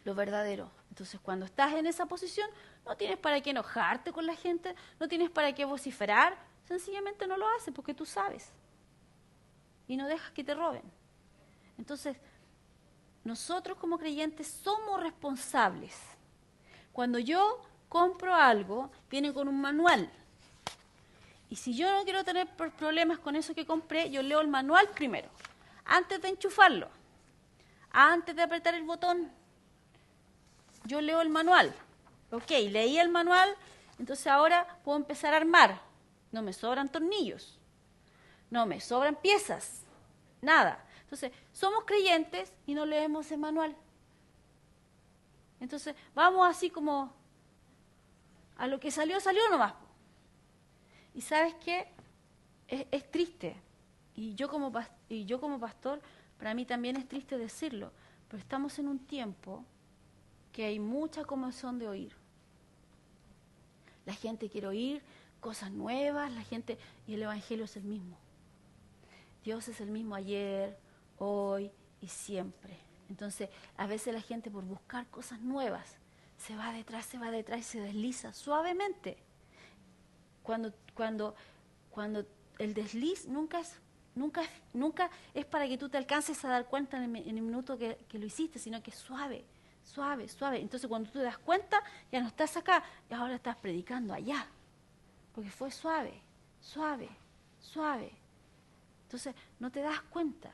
Lo verdadero. Entonces, cuando estás en esa posición, no tienes para qué enojarte con la gente, no tienes para qué vociferar, sencillamente no lo haces porque tú sabes. Y no dejas que te roben. Entonces, nosotros como creyentes somos responsables. Cuando yo compro algo, viene con un manual. Y si yo no quiero tener problemas con eso que compré, yo leo el manual primero, antes de enchufarlo, antes de apretar el botón, yo leo el manual. Ok, leí el manual, entonces ahora puedo empezar a armar. No me sobran tornillos, no me sobran piezas, nada. Entonces, somos creyentes y no leemos el manual. Entonces, vamos así como a lo que salió, salió nomás. Y ¿sabes qué? Es triste. Y yo como pastor, para mí también es triste decirlo, pero estamos en un tiempo que hay mucha comezón de oír. La gente quiere oír cosas nuevas, y el Evangelio es el mismo. Dios es el mismo ayer, hoy y siempre. Entonces, a veces la gente por buscar cosas nuevas se va detrás y se desliza suavemente. Cuando el desliz nunca es para que tú te alcances a dar cuenta en el minuto que lo hiciste, sino que es suave. Entonces, cuando tú te das cuenta, ya no estás acá, y ahora estás predicando allá. Porque fue suave. Entonces, no te das cuenta.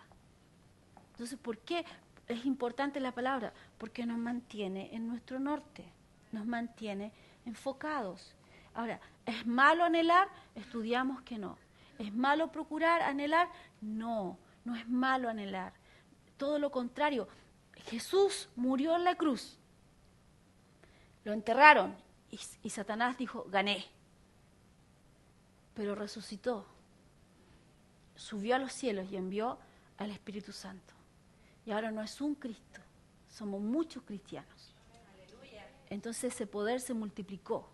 Entonces, ¿por qué es importante la palabra? Porque nos mantiene en nuestro norte, nos mantiene enfocados. Ahora, ¿es malo anhelar? Estudiamos que no. ¿Es malo procurar, anhelar? No es malo anhelar. Todo lo contrario. Jesús murió en la cruz. Lo enterraron y Satanás dijo, gané. Pero resucitó. Subió a los cielos y envió al Espíritu Santo. Y ahora no es un Cristo, somos muchos cristianos. Entonces ese poder se multiplicó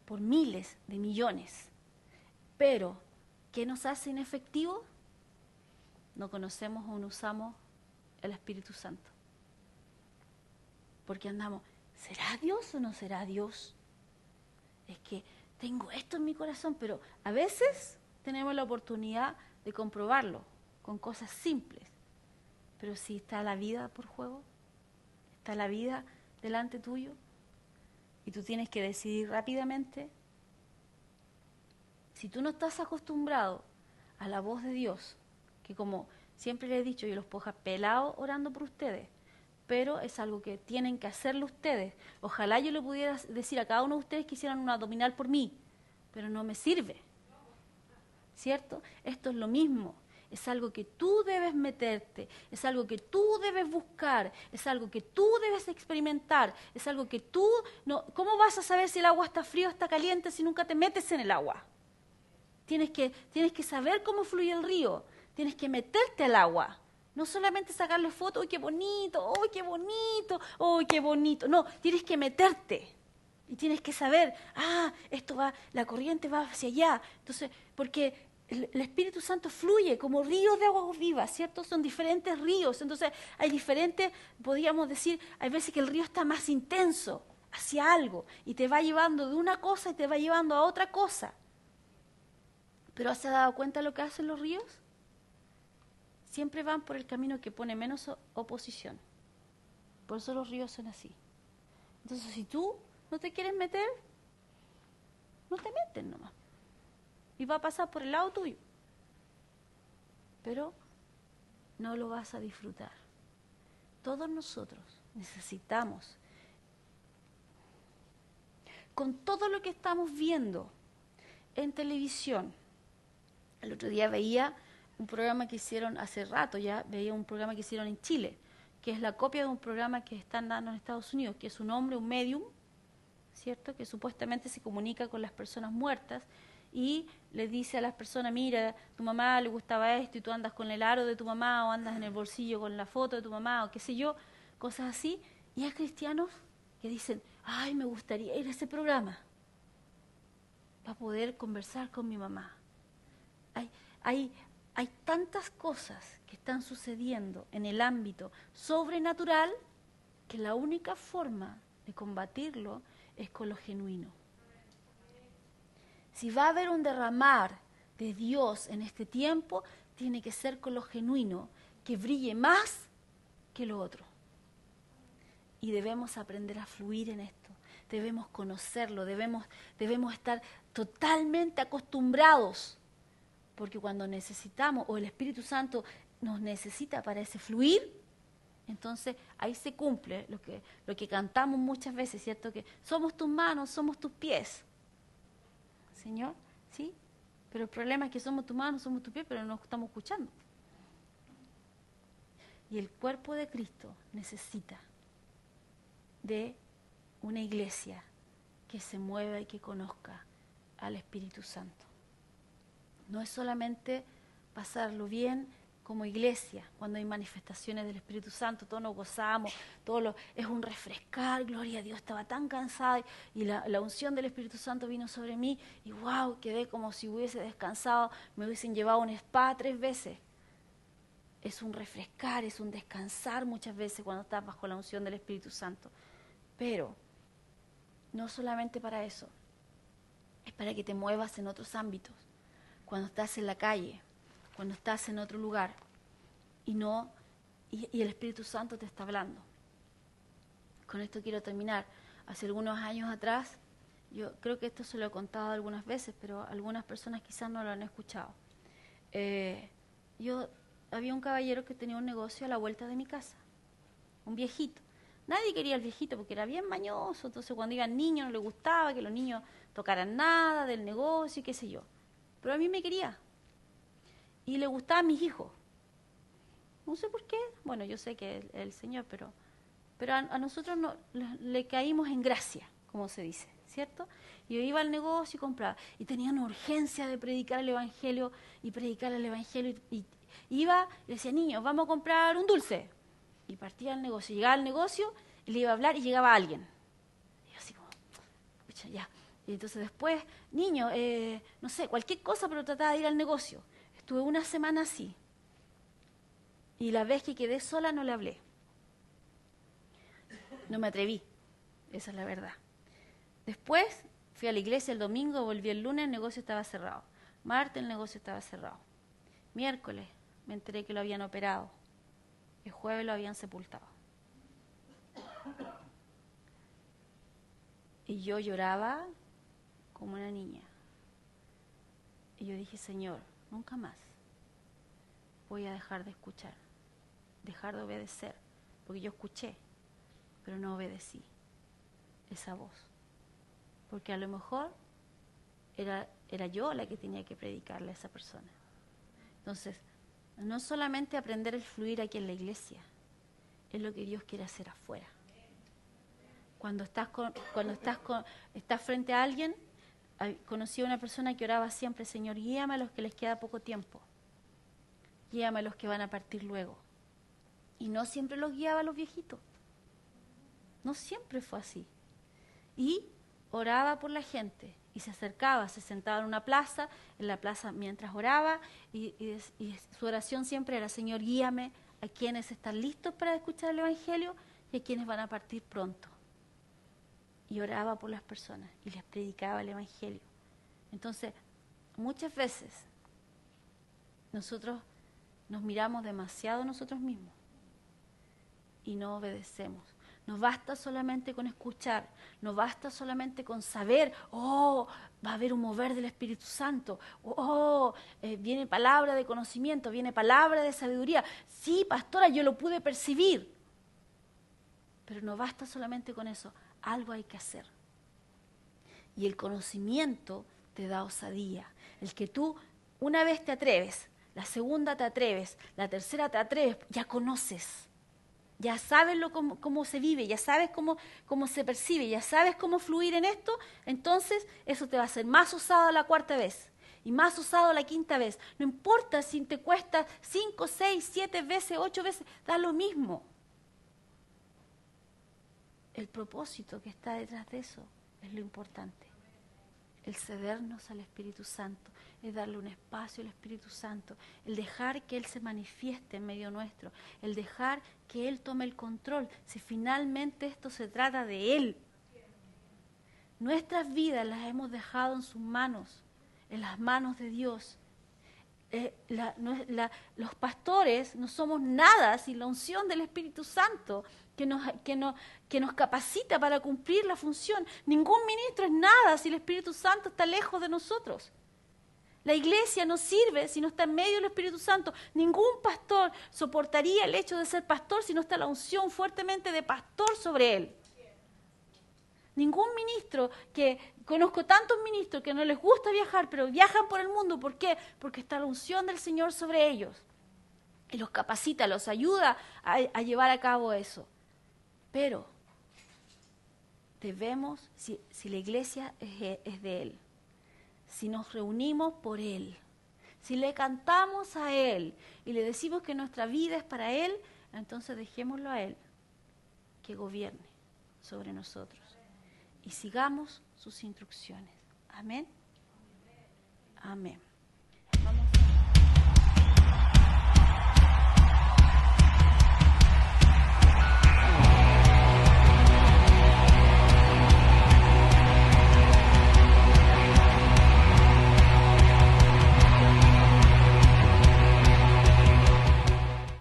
por miles de millones. Pero, ¿qué nos hace inefectivos? No conocemos o no usamos el Espíritu Santo. Porque andamos, ¿será Dios o no será Dios? Es que tengo esto en mi corazón, pero a veces tenemos la oportunidad de comprobarlo con cosas simples. Pero si está la vida por juego, está la vida delante tuyo, y tú tienes que decidir rápidamente. Si tú no estás acostumbrado a la voz de Dios, que como siempre les he dicho, yo los puedo dejar pelados orando por ustedes, pero es algo que tienen que hacerlo ustedes. Ojalá yo le pudiera decir a cada uno de ustedes que hicieran un abdominal por mí, pero no me sirve, ¿cierto? Esto es lo mismo. Es algo que tú debes meterte, es algo que tú debes buscar, es algo que tú debes experimentar, es algo que tú... no. ¿Cómo vas a saber si el agua está fría o está caliente si nunca te metes en el agua? Tienes que saber cómo fluye el río, tienes que meterte al agua. No solamente sacarle fotos, ¡uy, qué bonito! ¡Uy, qué bonito! ¡Uy, qué bonito! No, tienes que meterte. Y tienes que saber, la corriente va hacia allá. Entonces, porque el Espíritu Santo fluye como ríos de agua viva, ¿cierto? Son diferentes ríos. Entonces, hay diferentes, podríamos decir, hay veces que el río está más intenso hacia algo y te va llevando de una cosa y te va llevando a otra cosa. ¿Pero has dado cuenta de lo que hacen los ríos? Siempre van por el camino que pone menos oposición. Por eso los ríos son así. Entonces, si tú no te quieres meter, no te metes nomás. Y va a pasar por el lado tuyo. Pero no lo vas a disfrutar. Todos nosotros necesitamos, con todo lo que estamos viendo en televisión, el otro día veía un programa que hicieron hace rato, veía un programa que hicieron en Chile, que es la copia de un programa que están dando en Estados Unidos, que es un hombre, un medium, ¿cierto?, que supuestamente se comunica con las personas muertas y le dice a las personas, mira, tu mamá le gustaba esto y tú andas con el aro de tu mamá o andas en el bolsillo con la foto de tu mamá o qué sé yo, cosas así. Y hay cristianos que dicen, ay, me gustaría ir a ese programa para poder conversar con mi mamá. Hay tantas cosas que están sucediendo en el ámbito sobrenatural que la única forma de combatirlo es con lo genuino. Si va a haber un derramar de Dios en este tiempo, tiene que ser con lo genuino, que brille más que lo otro. Y debemos aprender a fluir en esto, debemos conocerlo, debemos estar totalmente acostumbrados, porque cuando necesitamos, o el Espíritu Santo nos necesita para ese fluir, Entonces ahí se cumple lo que cantamos muchas veces, ¿cierto? Que somos tus manos, somos tus pies. Señor, ¿sí? Pero el problema es que somos tus manos, somos tus pies, pero no estamos escuchando. Y el cuerpo de Cristo necesita de una iglesia que se mueva y que conozca al Espíritu Santo. No es solamente pasarlo bien como iglesia, cuando hay manifestaciones del Espíritu Santo, todos nos gozamos, es un refrescar, gloria a Dios, estaba tan cansada y la unción del Espíritu Santo vino sobre mí y wow, quedé como si hubiese descansado, me hubiesen llevado a un spa 3 veces. Es un refrescar, es un descansar muchas veces cuando estás bajo la unción del Espíritu Santo. Pero no solamente para eso, es para que te muevas en otros ámbitos, cuando estás en la calle, cuando estás en otro lugar y el Espíritu Santo te está hablando. Con esto quiero terminar. Hace algunos años atrás, yo creo que esto se lo he contado algunas veces, pero algunas personas quizás no lo han escuchado. Había un caballero que tenía un negocio a la vuelta de mi casa, un viejito. Nadie quería al viejito porque era bien mañoso, entonces cuando iban niños no le gustaba que los niños tocaran nada del negocio y qué sé yo. Pero a mí me quería. Y le gustaban mis hijos. No sé por qué. Bueno, yo sé que el Señor, pero a nosotros le caímos en gracia, como se dice, ¿cierto? Y yo iba al negocio y compraba. Y tenía una urgencia de predicar el Evangelio y predicar el Evangelio. Y iba y decía, niños, vamos a comprar un dulce. Y partía al negocio. Llegaba al negocio y le iba a hablar y llegaba alguien. Y yo así como, pucha, ya. Y entonces después, niños, no sé, cualquier cosa, pero trataba de ir al negocio. Estuve una semana así. Y la vez que quedé sola no le hablé. No me atreví. Esa es la verdad. Después fui a la iglesia el domingo, volví el lunes, el negocio estaba cerrado. Martes el negocio estaba cerrado. Miércoles me enteré que lo habían operado. El jueves lo habían sepultado. Y yo lloraba como una niña. Y yo dije, Señor, nunca más voy a dejar de escuchar, dejar de obedecer, porque yo escuché, pero no obedecí esa voz, porque a lo mejor era yo la que tenía que predicarle a esa persona. Entonces, no solamente aprender el fluir aquí en la iglesia, es lo que Dios quiere hacer afuera. Cuando estás frente a alguien, conocí a una persona que oraba siempre, Señor, guíame a los que les queda poco tiempo. Guíame a los que van a partir luego. Y no siempre los guiaba a los viejitos. No siempre fue así. Y oraba por la gente. Y se acercaba, se sentaba en la plaza mientras oraba. Y su oración siempre era, Señor, guíame a quienes están listos para escuchar el Evangelio y a quienes van a partir pronto. Y oraba por las personas y les predicaba el Evangelio. Entonces, muchas veces nosotros nos miramos demasiado nosotros mismos y no obedecemos. No basta solamente con escuchar, no basta solamente con saber, va a haber un mover del Espíritu Santo, viene palabra de conocimiento, viene palabra de sabiduría. Sí, pastora, yo lo pude percibir. Pero no basta solamente con eso, algo hay que hacer. Y el conocimiento te da osadía. El que tú una vez te atreves, la segunda te atreves, la tercera te atreves, ya conoces, ya sabes cómo se vive, ya sabes cómo se percibe, ya sabes cómo fluir en esto, entonces eso te va a hacer más osado la cuarta vez y más osado la quinta vez. No importa si te cuesta 5, 6, 7 veces, 8 veces, da lo mismo. El propósito que está detrás de eso es lo importante. El cedernos al Espíritu Santo, es darle un espacio al Espíritu Santo, el dejar que Él se manifieste en medio nuestro, el dejar que Él tome el control, si finalmente esto se trata de Él. Nuestras vidas las hemos dejado en sus manos, en las manos de Dios. Los pastores no somos nada sin la unción del Espíritu Santo que nos capacita para cumplir la función. Ningún ministro es nada si el Espíritu Santo está lejos de nosotros. La iglesia no sirve si no está en medio del Espíritu Santo. Ningún pastor soportaría el hecho de ser pastor si no está la unción fuertemente de pastor sobre él. Ningún ministro, conozco tantos ministros que no les gusta viajar, pero viajan por el mundo. ¿Por qué? Porque está la unción del Señor sobre ellos. Y los capacita, los ayuda a llevar a cabo eso. Pero debemos, si la iglesia es de Él, si nos reunimos por Él, si le cantamos a Él y le decimos que nuestra vida es para Él, entonces dejémoslo a Él, que gobierne sobre nosotros. Y sigamos sus instrucciones. Amén. Amén.